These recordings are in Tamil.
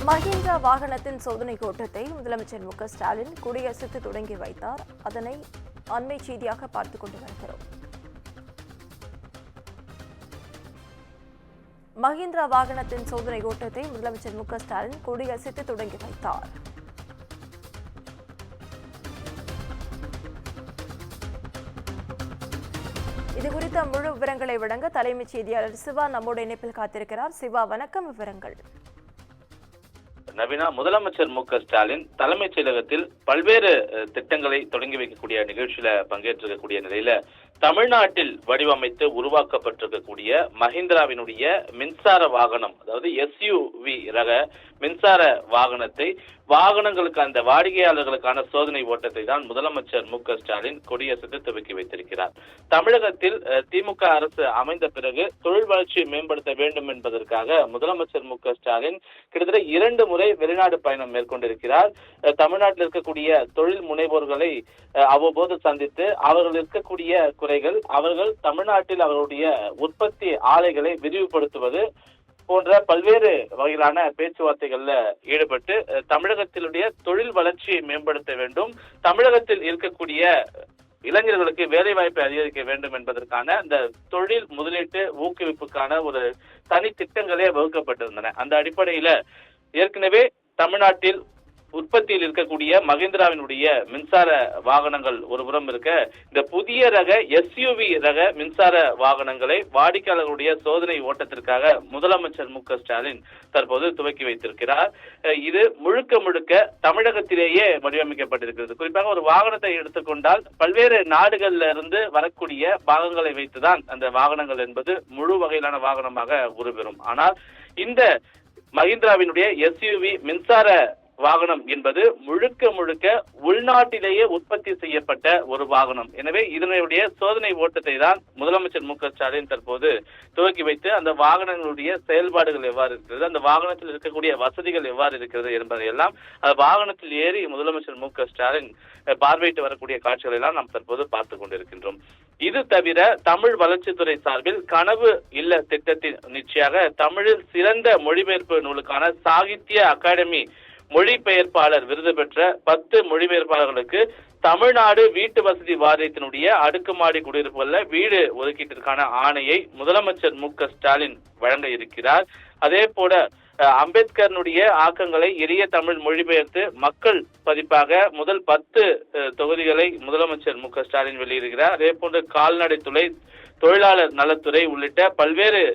மஹிந்திரா வாகனத்தின் சோதனை ஓட்டத்தை முதலமைச்சர் மு.க.ஸ்டாலின் கொடியசைத்து தொடங்கி வைத்தார். அதனை அண்மை செய்தியாக பார்த்துக் கொண்டு வருகிறோம். மஹிந்திரா வாகனத்தின் சோதனை ஓட்டத்தை முதலமைச்சர் மு.க.ஸ்டாலின் கொடியசைத்து தொடங்கி வைத்தார். இதுகுறித்த முழு விவரங்களை வழங்க தலைமைச் செய்தியாளர் சிவா நம்மோடு இணைப்பில் காத்திருக்கிறார். சிவா, வணக்கம். விவரங்கள். நவீனா, முதலமைச்சர் மு.க.ஸ்டாலின் தலைமைச் செயலகத்தில் பல்வேறு திட்டங்களை தொடங்கி வைக்கக்கூடிய நிகழ்ச்சியில பங்கேற்றிருக்கக்கூடிய நிலையில தமிழ்நாட்டில் வடிவமைத்து உருவாக்கப்பட்டிருக்கக்கூடிய மஹிந்திராவினுடைய மின்சார வாகனம், அதாவது SUV ரக மின்சார வாகனத்தை வாகனங்களுக்கு அந்த வாடிக்கையாளர்களுக்கான சோதனை ஓட்டத்தை தான் முதலமைச்சர் மு.க.ஸ்டாலின் கொடியசைத்து துவக்கி வைத்திருக்கிறார். தமிழகத்தில் திமுக அரசு அமைந்த பிறகு தொழில் வளர்ச்சியை மேம்படுத்த வேண்டும் என்பதற்காக முதலமைச்சர் மு.க.ஸ்டாலின் கிட்டத்தட்ட 2 முறை வெளிநாடு பயணம் மேற்கொண்டிருக்கிறார். தமிழ்நாட்டில் இருக்கக்கூடிய தொழில் முனைவோர்களை அவ்வப்போது சந்தித்து அவர்கள் இருக்கக்கூடிய குறைகள், அவர்கள் தமிழ்நாட்டில் அவர்களுடைய உற்பத்தி ஆலைகளை விரிவுபடுத்துவது போன்ற பல்வேறு வகையிலான பேச்சுவார்த்தைகள்ல ஈடுபட்டு தமிழகத்தினுடைய தொழில் வளர்ச்சியை மேம்படுத்த வேண்டும், தமிழகத்தில் இருக்கக்கூடிய இளைஞர்களுக்கு வேலை வாய்ப்பை அதிகரிக்க வேண்டும் என்பதற்கான அந்த தொழில் முதலீட்டு ஊக்குவிப்புக்கான ஒரு தனி திட்டங்களே வகுக்கப்பட்டிருந்தன. அந்த அடிப்படையில ஏற்கனவே தமிழ்நாட்டில் உற்பத்தியில் இருக்கக்கூடிய மஹிந்திராவினுடைய மின்சார வாகனங்கள் ஒருபுறம் இருக்க, இந்த புதிய ரக SUV ரக மின்சார வாகனங்களை வாடிக்கையாளர்களுடைய சோதனை ஓட்டத்திற்காக முதலமைச்சர் மு.க.ஸ்டாலின் தற்போது துவக்கி வைத்திருக்கிறார். இது முழுக்க தமிழகத்திலேயே வடிவமைக்கப்பட்டிருக்கிறது. குறிப்பாக ஒரு வாகனத்தை எடுத்துக்கொண்டால் பல்வேறு நாடுகள்ல இருந்து வரக்கூடிய பாகங்களை வைத்துதான் அந்த வாகனங்கள் என்பது முழு வகையிலான வாகனமாக உருவெறும். ஆனால் இந்த மஹிந்திராவினுடைய SUV மின்சார வாகனம் என்பது முழுக்க உள்நாட்டிலேயே உற்பத்தி செய்யப்பட்ட ஒரு வாகனம். எனவே இதனுடைய சோதனை ஓட்டத்தை தான் முதலமைச்சர் மு.க.ஸ்டாலின் தற்போது துவக்கி வைத்து அந்த வாகனங்களுடைய செயல்பாடுகள் எவ்வாறு இருக்கிறது, அந்த வாகனத்தில் இருக்கக்கூடிய வசதிகள் எவ்வாறு இருக்கிறது என்பதையெல்லாம் அந்த வாகனத்தில் ஏறி முதலமைச்சர் மு.க.ஸ்டாலின் பார்வையிட்டு வரக்கூடிய காட்சிகளை எல்லாம் நாம் தற்போது பார்த்துக் கொண்டிருக்கின்றோம். இது தவிர தமிழ் வளர்ச்சித்துறை சார்பில் கனவு இல்ல திட்டத்தின் நிச்சயாக தமிழில் சிறந்த மொழிபெயர்ப்பு நூலுக்கான சாகித்ய அகாடமி மொழிபெயர்ப்பாளர் விருது பெற்ற 10 மொழிபெயர்ப்பாளர்களுக்கு தமிழ்நாடு வீட்டு வசதி வாரியத்தினுடைய அடுக்குமாடி குடியிருப்புகள்ல வீடு ஒதுக்கீட்டிற்கான ஆணையை முதலமைச்சர் மு.க.ஸ்டாலின் வழங்க இருக்கிறார். அதே போல அம்பேத்கரனுடைய ஆக்கங்களை எளிய தமிழ் மொழிபெயர்த்து மக்கள் பதிப்பாக முதல் 10 தொகுதிகளை முதலமைச்சர் மு.க.ஸ்டாலின் வெளியிடுகிறார். அதே போன்று கால்நடைத்துறை, தொழிலாளர் நலத்துறை உள்ளிட்ட பல்வேறு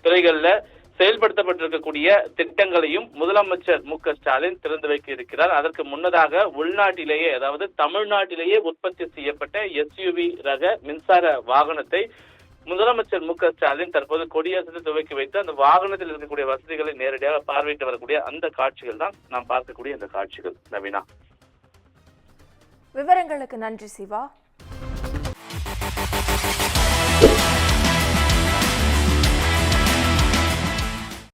துறைகள்ல செயல்படுத்தப்பட்டிருக்கக்கூடிய திட்டங்களையும் முதலமைச்சர் மு.க.ஸ்டாலின் திறந்து வைக்க இருக்கிறார். அதற்கு முன்னதாக உள்நாட்டிலேயே, அதாவது தமிழ்நாட்டிலேயே உற்பத்தி செய்யப்பட்ட SUV ரக மின்சார வாகனத்தை முதலமைச்சர் மு.க.ஸ்டாலின் தற்போது கொடியசைத்து துவக்கி வைத்து அந்த வாகனத்தில் இருக்கக்கூடிய வசதிகளை நேரடியாக பார்வையிட்டு வரக்கூடிய அந்த காட்சிகள் தான் நாம் பார்க்கக்கூடிய இந்த காட்சிகள். நவீனா, விவரங்களுக்கு நன்றி சிவா.